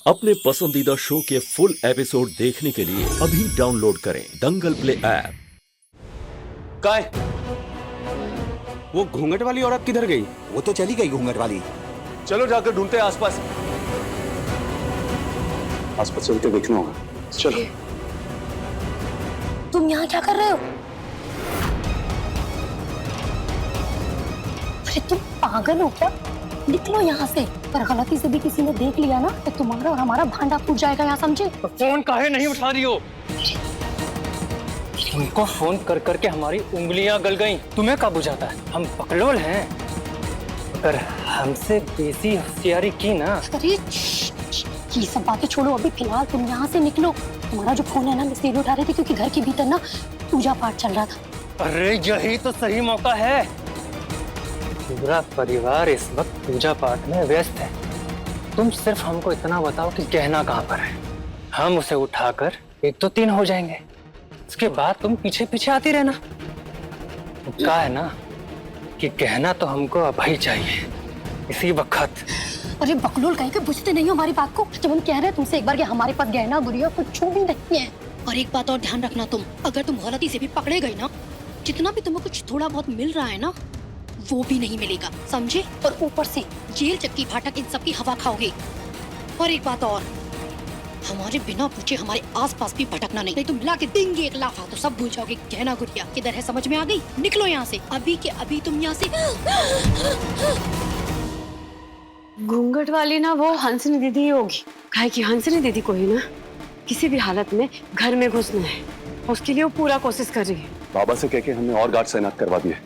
अपने पसंदीदा शो के फुल एपिसोड देखने के लिए अभी डाउनलोड करें दंगल प्ले ऐप। काय वो घूंघट वाली औरत किधर गई? वो तो चली गई घूंघट वाली। चलो जाकर ढूंढते हैं आसपास। आसपास चल के देखना होगा। चलो। तुम यहाँ क्या कर रहे हो? अरे तुम पागल हो क्या? निकलो यहाँ से। पर गलती से भी किसी ने देख लिया ना तो तुम्हारा और हमारा भांडा फूट जाएगा, यहाँ समझे? तो फोन काहे नहीं उठा रही हो? तुमको फोन कर करके हमारी उंगलियां गल गईं। तुम्हें क्या बुझाता है? हम पकड़ोल हैं। अगर हमसे बेसी होशियारी की ना। अरे ये सब बातें छोड़ो, अभी फिलहाल तुम यहाँ से निकलो। तुम्हारा जो फोन है ना, मैं इसलिए उठा रही थी क्योंकि घर के भीतर ना पूजा पाठ चल रहा था। अरे यही तो सही मौका है। पूरा परिवार इस वक्त पूजा पाठ में व्यस्त है। तुम सिर्फ हमको इतना बताओ कि गहना कहाँ पर है, हम उसे उठाकर 1 2 3 हो जाएंगे। उसके बाद तुम पीछे पीछे आती रहना। क्या है ना कि गहना तो हमको अब ही चाहिए, इसी वक्त। अरे बकलोल कहीं के बुझते नहीं हो हमारी बात को। जब हम कह रहे हैं तुमसे एक बार कि हमारे पास गहना गुड़िया कुछ भी नहीं है। और एक बात और ध्यान रखना, तुम अगर तुम गलती से भी पकड़े गए ना, जितना भी तुम्हें कुछ थोड़ा बहुत मिल रहा है ना, वो भी नहीं मिलेगा, समझे? और ऊपर से जेल चक्की फाटक इन सब की हवा खाओगे। और एक बात और, हमारे बिना पूछे हमारे आसपास भी भटकना नहीं तो मिला के देंगे 1 लाफा तो सब भूल जाओगे। गहना गुड़िया किधर है समझ में आ गई? निकलो यहाँ से अभी के अभी। तुम यहाँ से घूंघट वाली ना वो हंसनी दीदी ही होगी। काहे कि हंसनी दीदी को ही ना किसी भी हालत में घर में घुसना है, उसके लिए वो पूरा कोशिश कर रही है। बाबा से कह के हमने और गार्ड तैनात करवा दिए।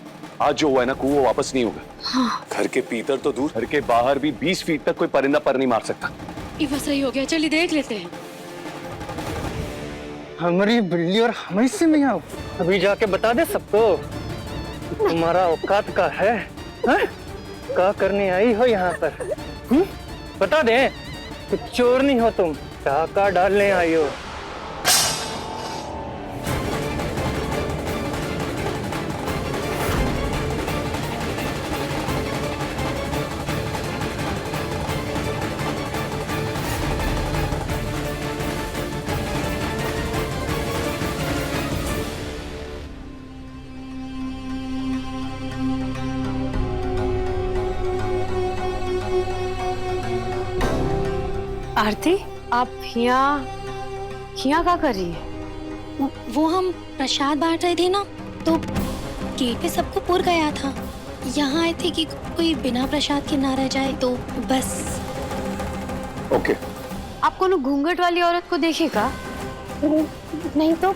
आज जो हुआ है ना वो वापस नहीं होगा। हाँ। घर के भीतर तो दूर, घर के बाहर भी 20 फीट तक कोई परिंदा पर नहीं मार सकता। ये बस सही हो गया, चलिए देख लेते हैं। हमारी बिल्ली और हमारी से नहीं आओ। अभी जाके बता दे सबको तुम्हारा औकात का है, हैं? क्या करने आई हो यहाँ पर? बता दे, तो चोर नहीं हो तुम, टाका डालने आई हो। आरती, आप यहाँ क्या कर रही है? वो हम प्रसाद बांट रहे थे ना, तो गेट पे सबको पुर गया था। यहाँ आए थे कि कोई बिना प्रसाद के ना रह जाए, तो बस। ओके। आप कोनो घूंघट वाली औरत को देखेगा? नहीं तो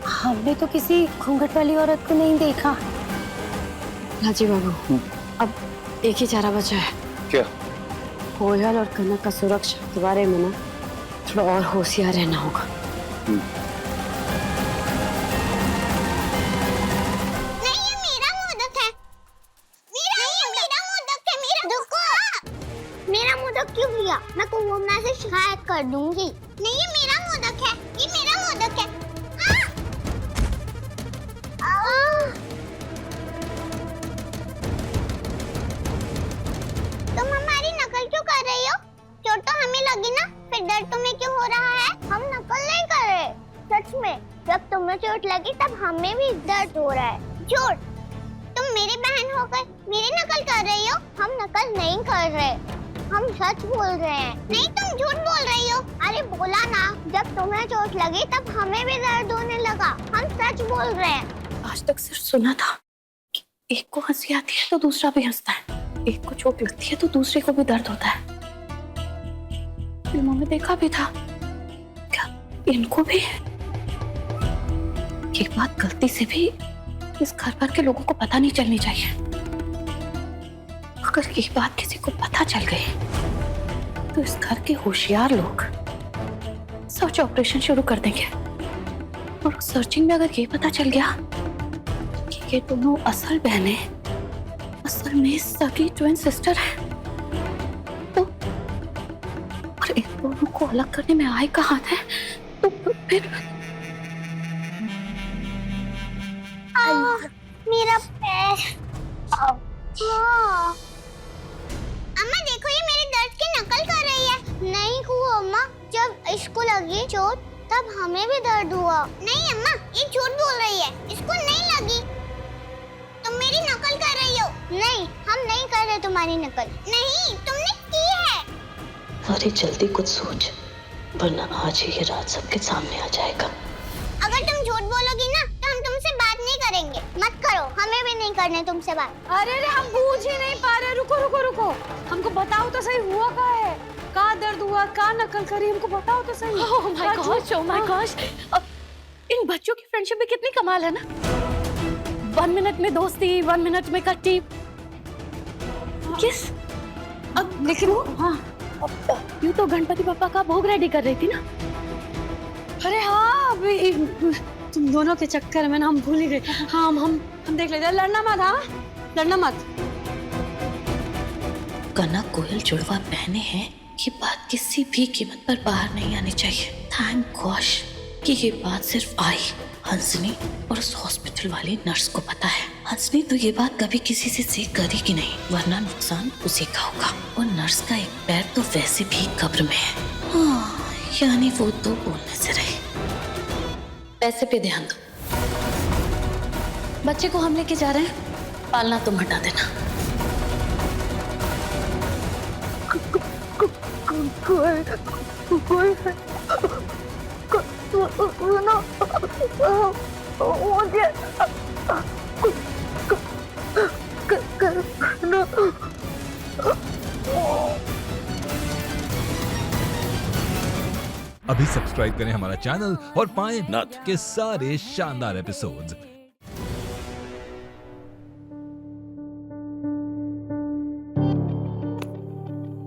हमने तो किसी घूंघट वाली औरत को नहीं देखा। लाजी बाबू, अब एक ही चारा बचा है। क्या? कोयल और कनक का सुरक्षा के बारे में ना थोड़ा और होशियार रहना होगा। नहीं, ये मेरा मोदक है। मेरा मोदक है। मेरा रुको। मेरा मोदक क्यों लिया? मैं कुंभोमना से शिकायत कर दूंगी। नहीं, ये मेरा मोदक है। ये मेरा मोदक है। तुम हमारी नकल क्यों कर रही हो? चोट तो हमें लगी ना, फिर दर्द तुम्हें क्यों हो रहा है? हम नकल नहीं कर रहे, सच में। जब तुम्हें चोट लगी तब हमें भी दर्द हो रहा है। झूठ। तुम मेरी बहन होकर मेरी नकल कर रही हो। हम नकल नहीं कर रहे, हम सच बोल रहे हैं। नहीं, तुम झूठ बोल रही हो। अरे बोला ना, जब तुम्हें चोट लगी तब हमें भी दर्द होने लगा। हम सच बोल रहे हैं। आज तक सिर्फ सुना था कि एक को हंसी आती है तो दूसरा भी हंसता है, एक को चोट लगती है तो दूसरे को भी दर्द होता है। फिल्मों में देखा भी था, क्या इनको भी? ये बात गलती से भी इस घर भर के लोगों को पता नहीं चलनी चाहिए। अगर ये बात किसी को पता चल गई तो इस घर के होशियार लोग सर्च ऑपरेशन शुरू कर देंगे। और सर्चिंग में अगर ये पता चल गया कि ये दोनों असल बहनें असल में सगी ट्विन सिस्टर है, तो और इन दोनों को अलग करने में आए का हाथ है, तो फिर मेरा पैर। अम्मा देखो, ये मेरे दर्द की नकल कर रही है। नहीं इसको लगी चोट तब हमें भी दर्द हुआ। नहीं अम्मा, ये झूठ बोल रही है, इसको नहीं लगी। तुम मेरी नकल कर रही हो। नहीं, हम नहीं कर रहे तुम्हारी नकल। नहीं, तुमने की है। अरे जल्दी कुछ सोच, वरना आज ही ये रात सबके सामने आ जाएगा। अगर तुम झूठ बोलोगी ना तो हम तुमसे बात नहीं करेंगे। मत करो, हमें भी नहीं करने तुमसे बात। अरे हम बूझ ही नहीं पा रहे। रुको रुको रुको, हमको बताओ तो सही, हुआ क्या है? का दर्द हुआ, का नकल करी, हमको बताओ तो सही। ओह माय गॉश, इन बच्चों की फ्रेंडशिप में कितनी कमाल है ना। 1 मिनट में दोस्ती, 1 मिनट में कट्टी। किस अब लेकिन हाँ, यूं तो गणपति पापा का भोग रेडी कर रही थी ना। अरे हाँ, अभी तुम दोनों के चक्कर में ना हम भूल ही गए। हाँ हम देख लेते। लड़ना मत, हाँ लड़ना मत। कनक कोयल जुड़वा पहने हैं, ये बात किसी भी कीमत पर बाहर नहीं आनी चाहिए। थैंक गॉश कि ये बात सिर्फ आई हंसनी और उस हॉस्पिटल वाली नर्स को पता है। हंसनी तो ये बात कभी किसी से शेयर करेगी नहीं, वरना नुकसान उसी का होगा। और नर्स का एक पैर तो वैसे भी कब्र में है। हाँ, यानी वो तो बोलने से रहे। पैसे पे ध्यान दो। बच्चे को हम लेके जा रहे हैं, पालना तुम हटा देना। अभी सब्सक्राइब करें हमारा चैनल और पाएं नथ के सारे शानदार एपिसोड्स।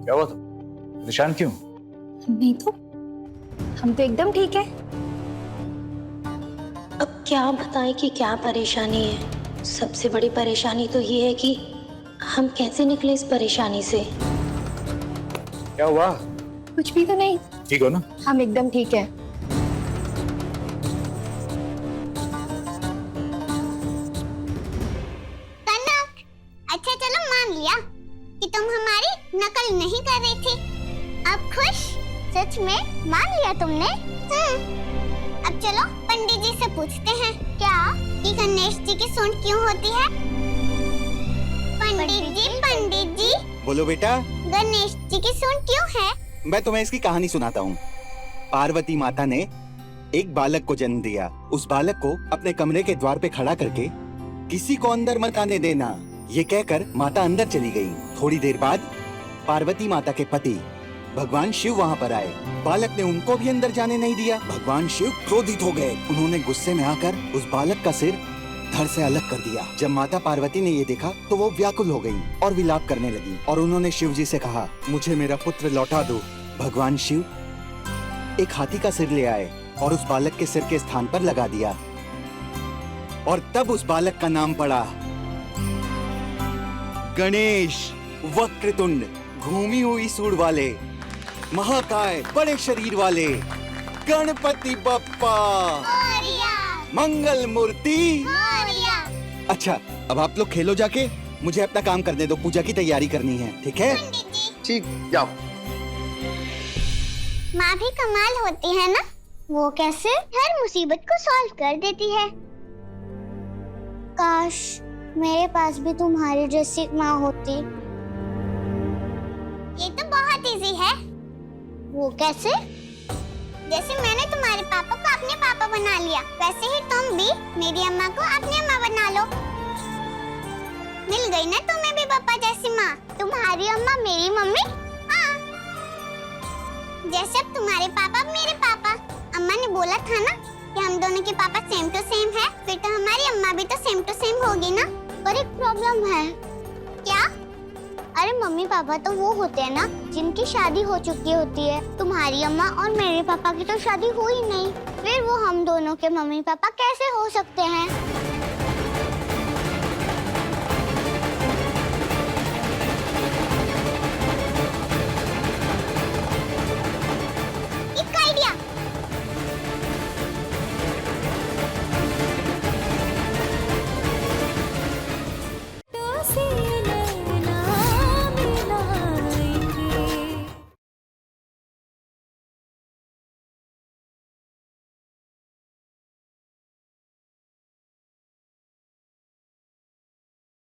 क्या हुआ था? परेशान क्यों? नहीं तो हम तो एकदम ठीक है। अब क्या बताएं कि क्या परेशानी है। सबसे बड़ी परेशानी तो ये है कि हम कैसे निकले इस परेशानी से। क्या हुआ? कुछ भी तो नहीं, ठीक हो ना? हम एकदम ठीक है। कनक, अच्छा चलो मान लिया कि तुम हमारी नकल नहीं कर रही थी। अब खुश? सच में मान लिया तुमने? अब चलो पंडित जी से पूछते हैं क्या कि गणेश जी की सूंड क्यों होती है? पंडित जी बोलो बेटा। गणेश जी की सूंड क्यों है? मैं तुम्हें इसकी कहानी सुनाता हूँ। पार्वती माता ने एक बालक को जन्म दिया। उस बालक को अपने कमरे के द्वार पे खड़ा करके किसी को अंदर मत आने देना, ये कहकर माता अंदर चली गई। थोड़ी देर बाद पार्वती माता के पति भगवान शिव वहाँ पर आए। बालक ने उनको भी अंदर जाने नहीं दिया। भगवान शिव क्रोधित हो गए। उन्होंने गुस्से में आकर उस बालक का सिर धड़ से अलग कर दिया। जब माता पार्वती ने ये देखा तो वो व्याकुल हो गई और विलाप करने लगी और उन्होंने शिव जी से कहा, मुझे मेरा पुत्र लौटा दो। भगवान शिव एक हाथी का सिर ले आए और उस बालक के सिर के स्थान पर लगा दिया और तब उस बालक का नाम पड़ा गणेश। वक्रतुंड, घूमी हुई सूंड वाले, महाकाय, बड़े शरीर वाले गणपति बप्पा, मंगल मूर्ति। अच्छा, अब आप लोग खेलो जाके, मुझे अपना काम करने दो, पूजा की तैयारी करनी है, ठीक है? ठीक, जाओ। माँ भी कमाल होती है ना, वो कैसे हर मुसीबत को सॉल्व कर देती है। काश मेरे पास भी तुम्हारी जैसी माँ होती। ये तो बहुत इजी है। वो कैसे? जैसे मैंने तुम्हारे पापा को अपने पापा बना लिया, वैसे ही तुम भी मेरी अम्मा को अपनी अम्मा बना लो। मिल गई ना तुम्हें भी पापा जैसी माँ। तुम्हारी अम्मा मेरी मम्मी। हाँ, जैसे अब तुम्हारे पापा मेरे पापा। अम्मा ने बोला था ना कि हम दोनों के पापा सेम टू सेम है, फिर तो हमारी अम्मा भी तो सेम टू सेम होगी ना। पर एक प्रॉब्लम है। क्या? अरे मम्मी पापा तो वो होते हैं ना जिनकी शादी हो चुकी होती है। तुम्हारी अम्मा और मेरे पापा की तो शादी हुई नहीं, फिर वो हम दोनों के मम्मी पापा कैसे हो सकते हैं?